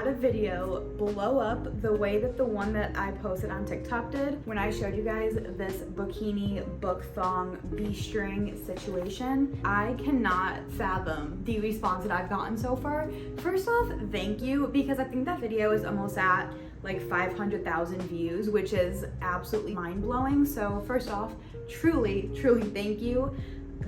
a video blow up the way that the one that I posted on TikTok did when I showed you guys this bikini book thong B-string situation. I cannot fathom the response that I've gotten so far. First off, thank you, because I think that video is almost at like 500,000 views, which is absolutely mind-blowing. So first off, truly thank you.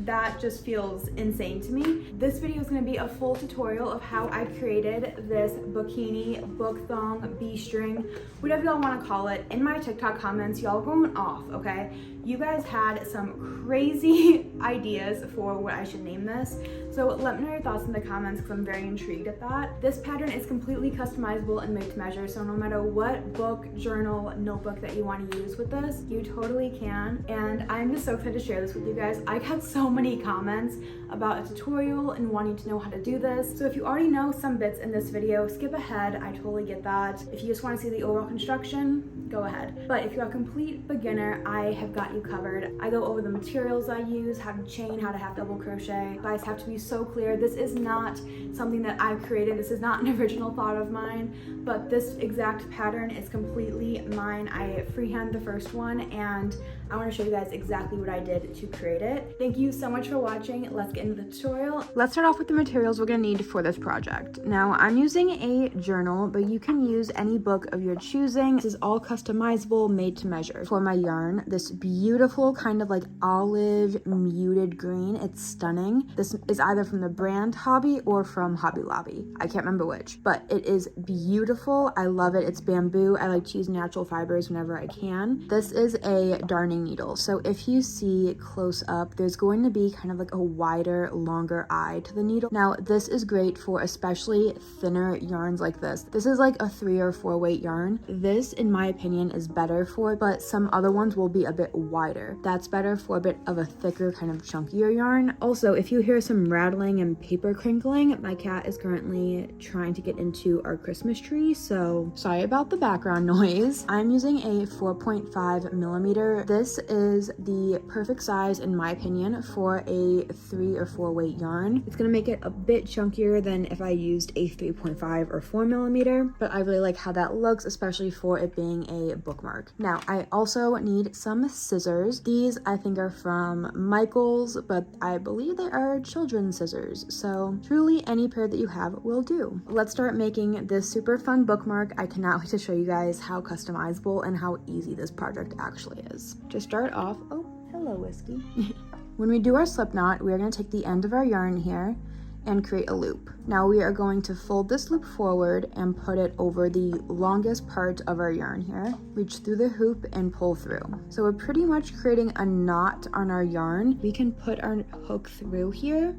That just feels insane to me. This video is going to be a full tutorial of how I created this bikini book thong B-string, whatever y'all want to call it. In my TikTok comments, y'all going off, okay? You guys had some crazy ideas for what I should name this. So let me know your thoughts in the comments because I'm very intrigued at that. This pattern is completely customizable and made to measure, so no matter what book, journal, notebook that you want to use with this, you totally can. And I'm just so excited to share this with you guys. I got so many comments about a tutorial and wanting to know how to do this. So if you already know some bits in this video, skip ahead. I totally get that. If you just want to see the overall construction, go ahead. But if you're a complete beginner, I have got you covered. I go over the materials I use, how to chain, how to half double crochet. You guys have to be so clear. This is not something that I created. This is not an original thought of mine, but this exact pattern is completely mine. I freehand the first one, and I want to show you guys exactly what I did to create it. Thank you so much for watching. Let's get into the tutorial. Let's start off with the materials we're going to need for this project. Now, I'm using a journal, but you can use any book of your choosing. This is all customizable, made to measure. For my yarn, this beautiful kind of like olive muted green. It's stunning. This is either from the brand Hobby or from Hobby Lobby. I can't remember which, but it is beautiful. I love it. It's bamboo. I like to use natural fibers whenever I can. This is a darning needle. So if you see close up, there's going to be kind of like a wider, longer eye to the needle. Now, this is great for especially thinner yarns like this. This is like a 3 or 4 weight yarn. This, in my opinion, is better for it, but some other ones will be a bit wider. That's better for a bit of a thicker, kind of chunkier yarn. Also, if you hear some rattling and paper crinkling, my cat is currently trying to get into our Christmas tree, so sorry about the background noise. I'm using a 4.5 millimeter. This is the perfect size, in my opinion, for a 3 or 4 weight yarn. It's gonna make it a bit chunkier than if I used a 3.5 or 4 millimeter, but I really like how that looks, especially for it being a bookmark. Now, I also need some scissors. These I think are from Michael's, but I believe they are children's scissors, so truly any pair that you have will do. Let's start making this super fun bookmark. I cannot wait to show you guys how customizable and how easy this project actually is. To start off, oh, hello, Whiskey. When we do our slip knot, we are going to take the end of our yarn here and create a loop. Now we are going to fold this loop forward and put it over the longest part of our yarn here. Reach through the hoop and pull through. So we're pretty much creating a knot on our yarn. We can put our hook through here,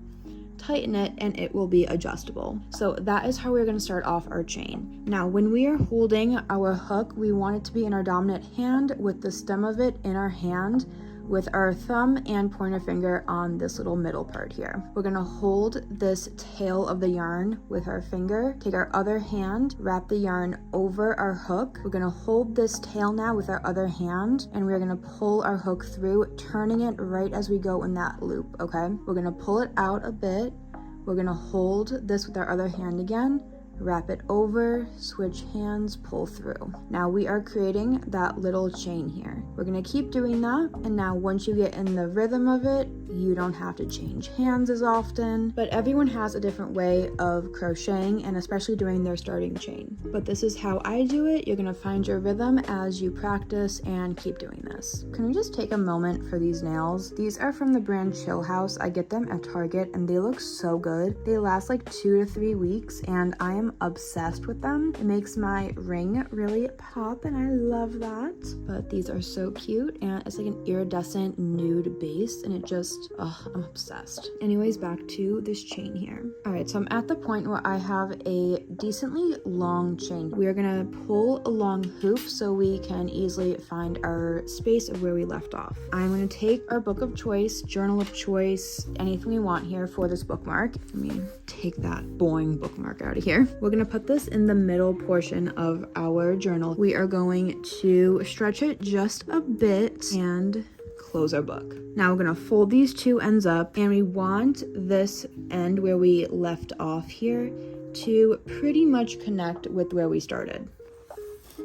tighten it, and it will be adjustable. So that is how we're going to start off our chain. Now, when we are holding our hook, we want it to be in our dominant hand with the stem of it in our hand, with our thumb and pointer finger on this little middle part here. We're gonna hold this tail of the yarn with our finger, take our other hand, wrap the yarn over our hook. We're gonna hold this tail now with our other hand, and we're gonna pull our hook through, turning it right as we go in that loop, okay? We're gonna pull it out a bit. We're gonna hold this with our other hand again, wrap it over, switch hands, pull through. Now we are creating that little chain here. We're gonna keep doing that, and now once you get in the rhythm of it, you don't have to change hands as often, but everyone has a different way of crocheting, and especially during their starting chain. But this is how I do it. You're gonna find your rhythm as you practice and keep doing this. Can we just take a moment for these nails? These are from the brand Chill House. I get them at Target and they look so good. They last like 2 to 3 weeks and I am obsessed with them. It makes my ring really pop and I love that. But these are so cute and it's like an iridescent nude base and it just, I'm obsessed. Anyways, back to this chain here. All right, so I'm at the point where I have a decently long chain. We are gonna pull a long hoop so we can easily find our space of where we left off. I'm gonna take our book of choice, journal of choice, anything we want here for this bookmark. Let me take that boring bookmark out of here. We're gonna put this in the middle portion of our journal. We are going to stretch it just a bit and close our book. Now we're gonna fold these two ends up and we want this end where we left off here to pretty much connect with where we started.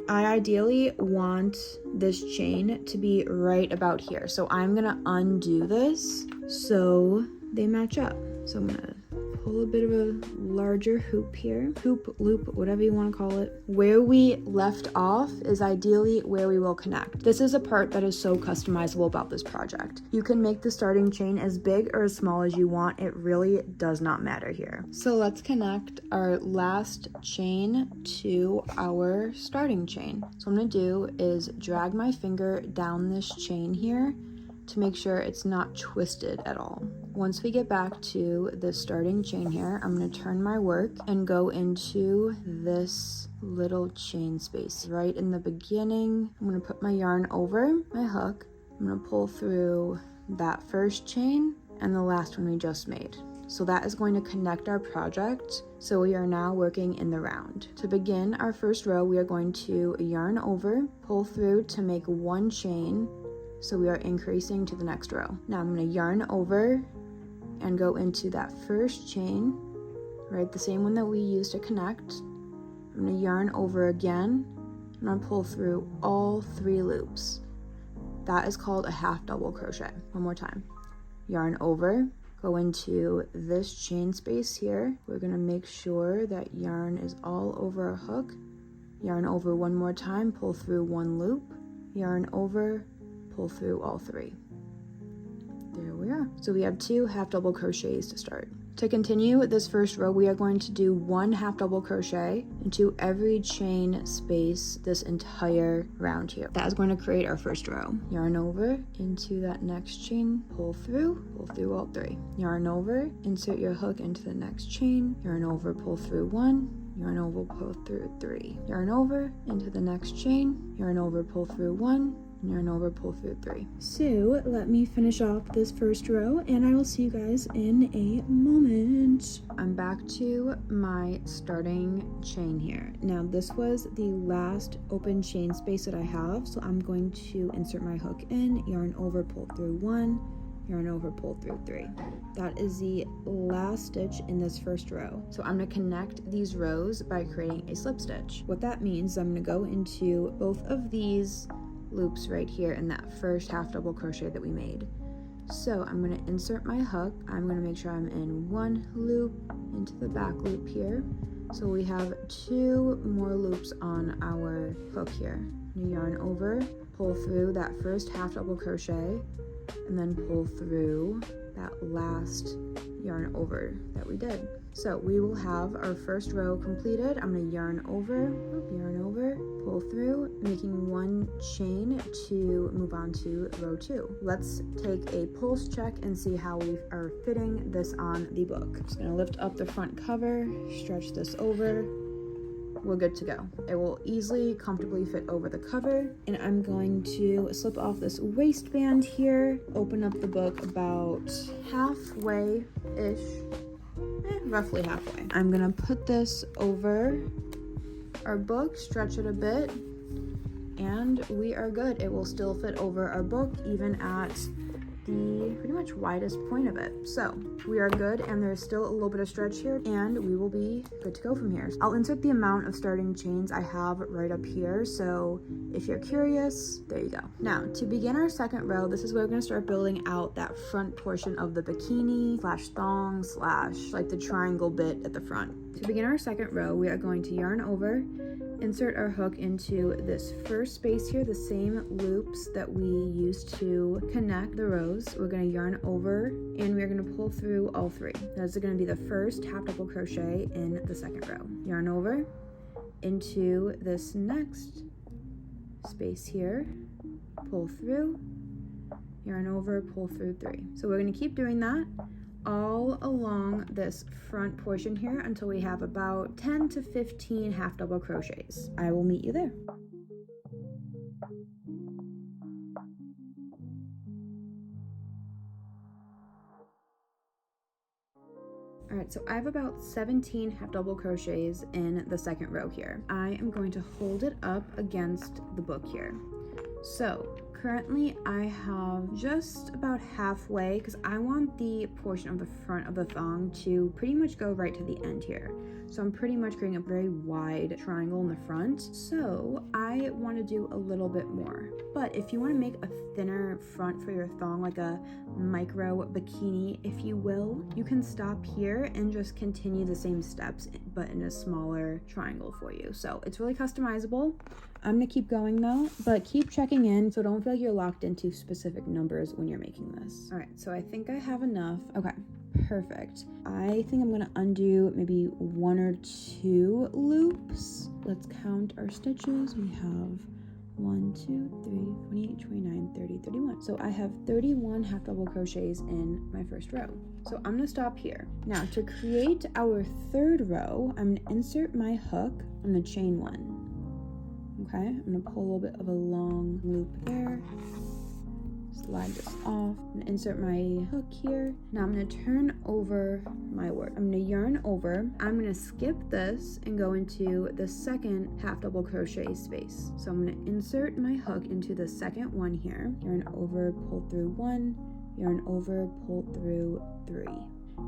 I ideally want this chain to be right about here. So I'm gonna undo this so they match up. So I'm gonna pull a bit of a larger hoop here, hoop, loop, whatever you want to call it. Where we left off is ideally where we will connect. This is a part that is so customizable about this project. You can make the starting chain as big or as small as you want. It really does not matter here. So let's connect our last chain to our starting chain. So what I'm gonna do is drag my finger down this chain here to make sure it's not twisted at all. Once we get back to the starting chain here, I'm gonna turn my work and go into this little chain space. Right in the beginning, I'm gonna put my yarn over my hook. I'm gonna pull through that first chain and the last one we just made. So that is going to connect our project. So we are now working in the round. To begin our first row, we are going to yarn over, pull through to make one chain. So we are increasing to the next row. Now I'm going to yarn over and go into that first chain, right? The same one that we used to connect. I'm going to yarn over again and I'll pull through all 3 loops. That is called a half double crochet. One more time. Yarn over, go into this chain space here. We're going to make sure that yarn is all over our hook. Yarn over one more time, pull through 1 loop, yarn over, pull through all 3. There we are. So we have 2 half double crochets to start. To continue this first row, we are going to do 1 half double crochet into every chain space this entire round here. That is going to create our first row. Yarn over into that next chain, pull through all 3. Yarn over, insert your hook into the next chain, yarn over, pull through 1, yarn over, pull through 3. Yarn over into the next chain, yarn over, pull through 1, yarn over, pull through 3. So let me finish off this first row and I will see you guys in a moment. I'm back to my starting chain here. Now this was the last open chain space that I have, so I'm going to insert my hook in, yarn over, pull through 1, yarn over, pull through 3. That is the last stitch in this first row. So I'm going to connect these rows by creating a slip stitch. What that means is I'm going to go into both of these loops right here in that first half double crochet that we made. So I'm going to insert my hook. I'm going to make sure I'm in 1 loop into the back loop here. So we have 2 more loops on our hook here. Yarn over, pull through that first half double crochet, and then pull through that last yarn over that we did. So we will have our first row completed. I'm going to yarn over, pull through, making 1 chain to move on to row 2. Let's take a pulse check and see how we are fitting this on the book. I'm just going to lift up the front cover, stretch this over. We're good to go. It will easily, comfortably fit over the cover. And I'm going to slip off this waistband here, open up the book about halfway-ish, roughly halfway. I'm gonna put this over our book, stretch it a bit, and we are good. It will still fit over our book, even at the pretty much widest point of it. So we are good, and there's still a little bit of stretch here, and we will be good to go from here. I'll insert the amount of starting chains I have right up here, so if you're curious, there you go. Now to begin our second row, this is where we're going to start building out that front portion of the bikini slash thong slash like the triangle bit at the front. To begin our second row, we are going to yarn over, insert our hook into this first space here, the same loops that we used to connect the rows. We're going to yarn over and we're going to pull through all 3. That's going to be the first half double crochet in the second row. Yarn over into this next space here, pull through, yarn over, pull through 3. So we're going to keep doing that all along this front portion here until we have about 10 to 15 half double crochets. I will meet you there. Alright, so I have about 17 half double crochets in the second row here. I am going to hold it up against the book here. So currently I have just about halfway, because I want the portion of the front of the thong to pretty much go right to the end here. So I'm pretty much creating a very wide triangle in the front. So I want to do a little bit more. But if you want to make a thinner front for your thong, like a micro bikini, if you will, you can stop here and just continue the same steps, but in a smaller triangle for you. So it's really customizable. I'm gonna keep going though, but keep checking in, so don't feel like you're locked into specific numbers when you're making this. All right, so I think I have enough. Okay, perfect. I think I'm gonna undo maybe 1 or 2 loops. Let's count our stitches. We have 1, 2, 3, 28, 29, 30, 31. So I have 31 half double crochets in my first row. So I'm gonna stop here. Now to create our third row, I'm gonna insert my hook. I'm gonna chain 1. Okay, I'm gonna pull a little bit of a long loop there. Slide this off and insert my hook here. Now I'm gonna turn over my work. I'm gonna yarn over. I'm gonna skip this and go into the second half double crochet space. So I'm gonna insert my hook into the second one here. Yarn over, pull through 1, yarn over, pull through 3.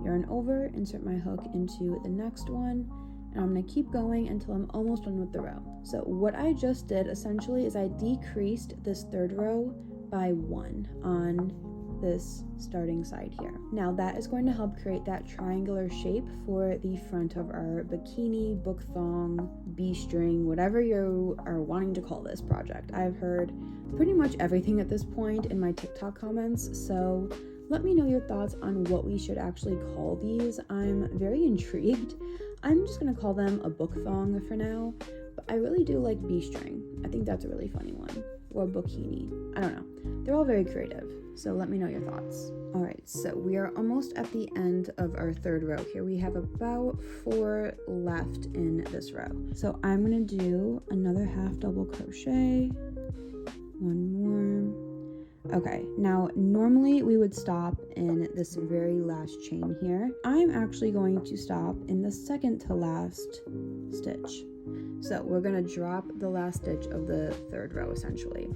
Yarn over, insert my hook into the next one. And I'm gonna keep going until I'm almost done with the row. So what I just did essentially is I decreased this third row by 1 on this starting side here. Now that is going to help create that triangular shape for the front of our bikini, book thong, B-string, whatever you are wanting to call this project. I've heard pretty much everything at this point in my TikTok comments, so let me know your thoughts on what we should actually call these. I'm very intrigued. I'm just gonna call them a book thong for now, but I really do like B-string. I think that's a really funny one. Or bookini. I don't know. They're all very creative, so let me know your thoughts. All right, so we are almost at the end of our third row here. We have about 4 left in this row. So I'm gonna do another half double crochet, 1 more. Okay, now normally we would stop in this very last chain here. I'm actually going to stop in the second to last stitch. So we're gonna drop the last stitch of the third row essentially.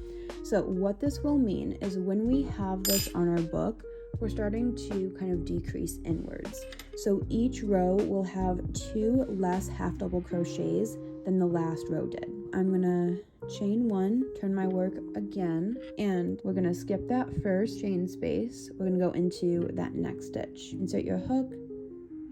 So what this will mean is when we have this on our book, we're starting to kind of decrease inwards. So each row will have 2 less half double crochets than the last row did. I'm gonna chain 1, turn my work again, and we're gonna skip that first chain space. We're gonna go into that next stitch. Insert your hook,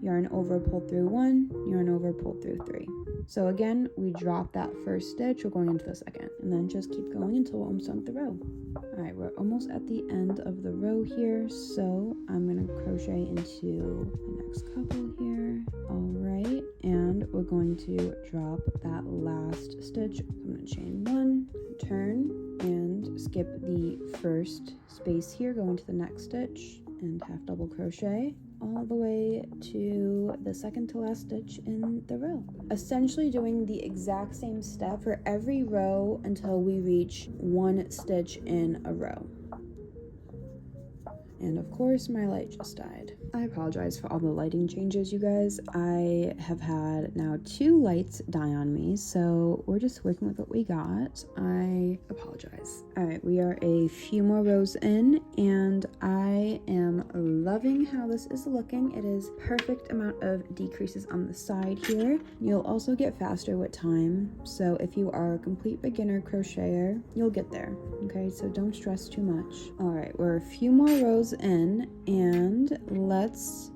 yarn over, pull through 1, yarn over, pull through 3. So again, we drop that first stitch, we're going into the second, and then just keep going until we're almost done with the row. All right, we're almost at the end of the row here, so I'm gonna crochet into the next couple here. All right, and we're going to drop that last stitch. I'm gonna chain 1, turn, and skip the first space here, go into the next stitch, and half double crochet all the way to the second to last stitch in the row. Essentially doing the exact same step for every row until we reach 1 stitch in a row. And of course, my light just died. I apologize for all the lighting changes, you guys. I have had now 2 lights die on me, so we're just working with what we got. I apologize. All right, we are a few more rows in, and I am loving how this is looking. It is perfect amount of decreases on the side here. You'll also get faster with time, so if you are a complete beginner crocheter, you'll get there, okay? So don't stress too much. All right, we're a few more rows in, and let's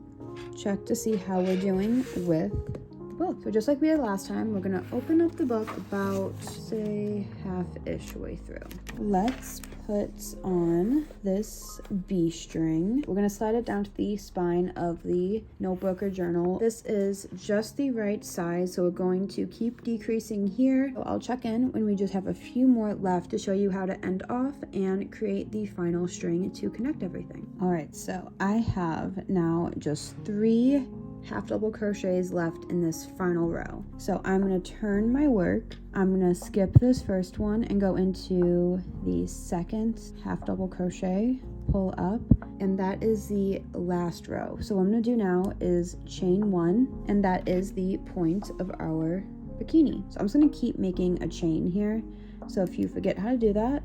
check to see how we're doing with the book. So just like we did last time, we're gonna open up the book about, say, half-ish way through. Let's put on this B string. We're gonna slide it down to the spine of the notebook or journal. This is just the right size, so we're going to keep decreasing here. So I'll check in when we just have a few more left to show you how to end off and create the final string to connect everything. All right, so I have now just 3 half double crochets left in this final row. So I'm going to turn my work. I'm going to skip this first one and go into the second half double crochet, pull up, and that is the last row. So what I'm going to do now is chain 1, and that is the point of our bikini. So I'm just going to keep making a chain here. So if you forget how to do that,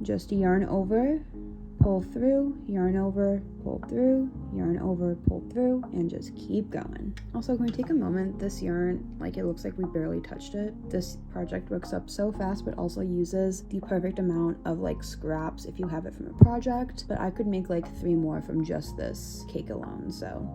just yarn over, pull through, yarn over, pull through, yarn over, pull through, and just keep going. Also, can we take a moment? This yarn, like, it looks like we barely touched it. This project works up so fast, but also uses the perfect amount of like scraps if you have it from a project. But I could make like 3 more from just this cake alone, so.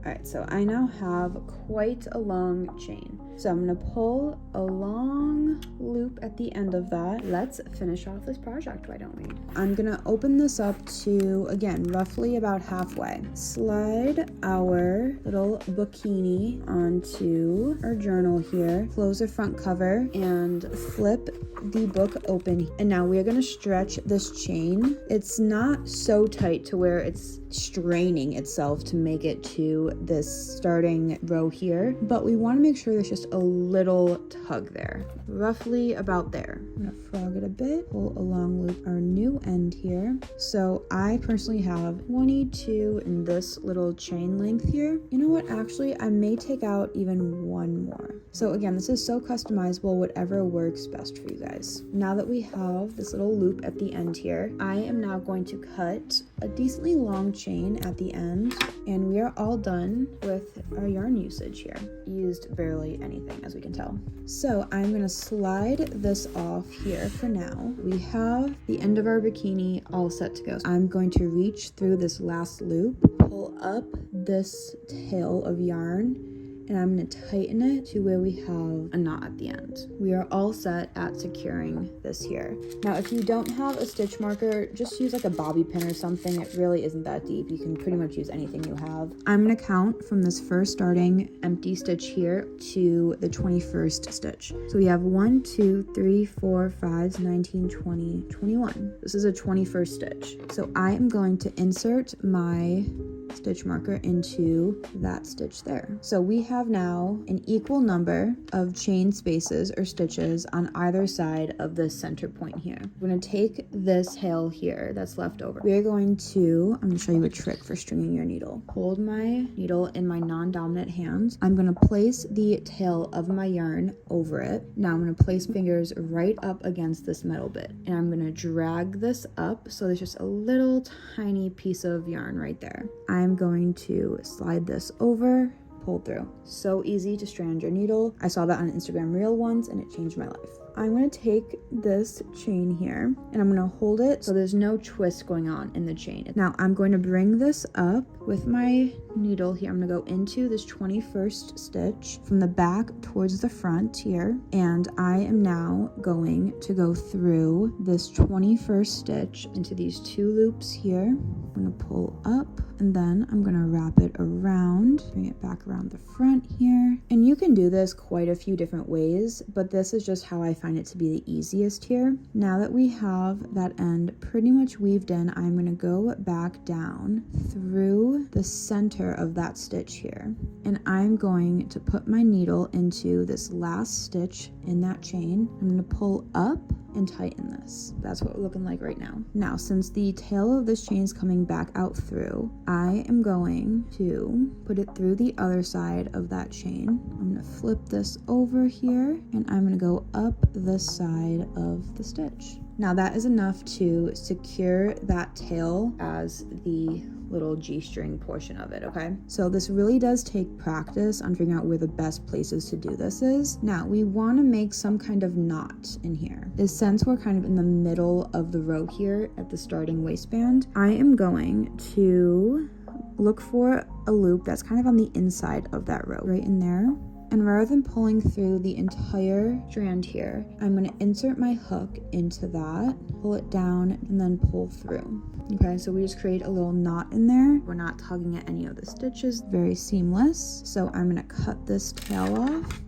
Alright, so I now have quite a long chain. So I'm gonna pull a long loop at the end of that. Let's finish off this project, why don't we? I'm gonna open this up to, again, roughly about halfway. Slide our little bookini onto our journal here. Close the front cover and flip the book open. And now we are gonna stretch this chain. It's not so tight to where it's straining itself to make it to this starting row here, but we want to make sure there's just a little tug there, roughly about there. I'm gonna frog it a bit, pull a long loop our new end here. So I personally have 22 in this little chain length here. You know what, actually I may take out even 1 more. So again, this is so customizable, whatever works best for you guys. Now that we have this little loop at the end here, I am now going to cut a decently long chain at the end, and we are all done with our yarn usage here. Used barely anything, as we can tell. So I'm gonna slide this off here for now. We have the end of our bikini all set to go. I'm going to reach through this last loop, pull up this tail of yarn, and I'm going to tighten it to where we have a knot at the end. We are all set at securing this here. Now, if you don't have a stitch marker, just use like a bobby pin or something. It really isn't that deep. You can pretty much use anything you have. I'm going to count from this first starting empty stitch here to the 21st stitch. So we have 1, 2, 3, 4, 5, 19, 20, 21. This is a 21st stitch. So I am going to insert my stitch marker into that stitch there. So we have now an equal number of chain spaces or stitches on either side of the center point here. We're going to take this tail here that's left over. We are going to, I'm going to show you a trick for stringing your needle. Hold my needle in my non-dominant hand. I'm going to place the tail of my yarn over it. Now I'm going to place my fingers right up against this metal bit, and I'm going to drag this up so there's just a little tiny piece of yarn right there. I'm going to slide this over, pull through. So easy to strand your needle. I saw that on an Instagram reel once and it changed my life. I'm going to take this chain here and I'm going to hold it so there's no twist going on in the chain. Now I'm going to bring this up with my needle here. I'm going to go into this 21st stitch from the back towards the front here, and I am now going to go through this 21st stitch into these 2 loops here. I'm going to pull up and then I'm going to wrap it around, bring it back around the front here. And you can do this quite a few different ways, but this is just how I find it to be the easiest here. Now that we have that end pretty much weaved in, I'm going to go back down through the center of that stitch here, and I'm going to put my needle into this last stitch in that chain. I'm going to pull up and tighten this. That's what we're looking like right now. Now, since the tail of this chain is coming back out through, I am going to put it through the other side of that chain. I'm going to flip this over here and I'm going to go up this side of the stitch. Now that is enough to secure that tail as the little G-string portion of it, okay? So this really does take practice on figuring out where the best places to do this is. Now we want to make some kind of knot in here. Since we're kind of in the middle of the row here at the starting waistband, I am going to look for a loop that's kind of on the inside of that row, right in there. And rather than pulling through the entire strand here, I'm going to insert my hook into that, pull it down, and then pull through. Okay, so we just create a little knot in there. We're not tugging at any of the stitches, very seamless. So I'm going to cut this tail off.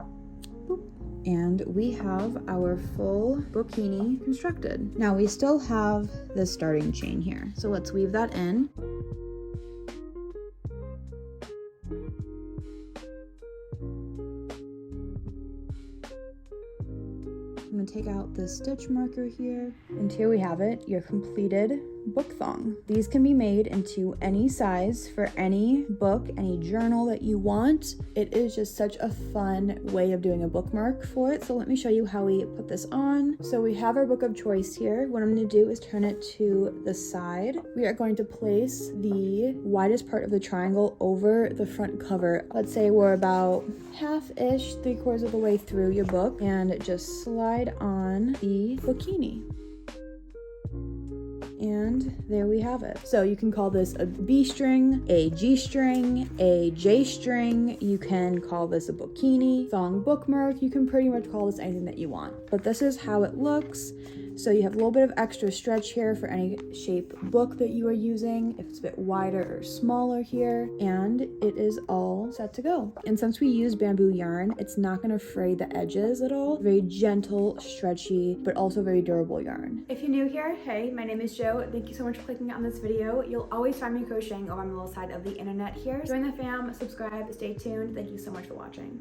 And we have our full bookini constructed. Now we still have this starting chain here. So let's weave that in. I'm going to take out this stitch marker here, and here we have it, your completed book thong. These can be made into any size for any book, any journal that you want. It is just such a fun way of doing a bookmark for it. So let me show you how we put this on. So we have our book of choice here. What I'm going to do is turn it to the side. We are going to place the widest part of the triangle over the front cover. Let's say we're about half-ish, 3/4 of the way through your book, and just slide on the bookini. And there we have it. So you can call this a B string, a G string, a J string. You can call this a bookini, thong bookmark. You can pretty much call this anything that you want. But this is how it looks. So you have a little bit of extra stretch here for any shape book that you are using, if it's a bit wider or smaller here, and it is all set to go. And since we use bamboo yarn, it's not gonna fray the edges at all. Very gentle, stretchy, but also very durable yarn. If you're new here, hey, my name is Jo. Thank you so much for clicking on this video. You'll always find me crocheting over on the little side of the internet here. Join the fam, subscribe, stay tuned. Thank you so much for watching.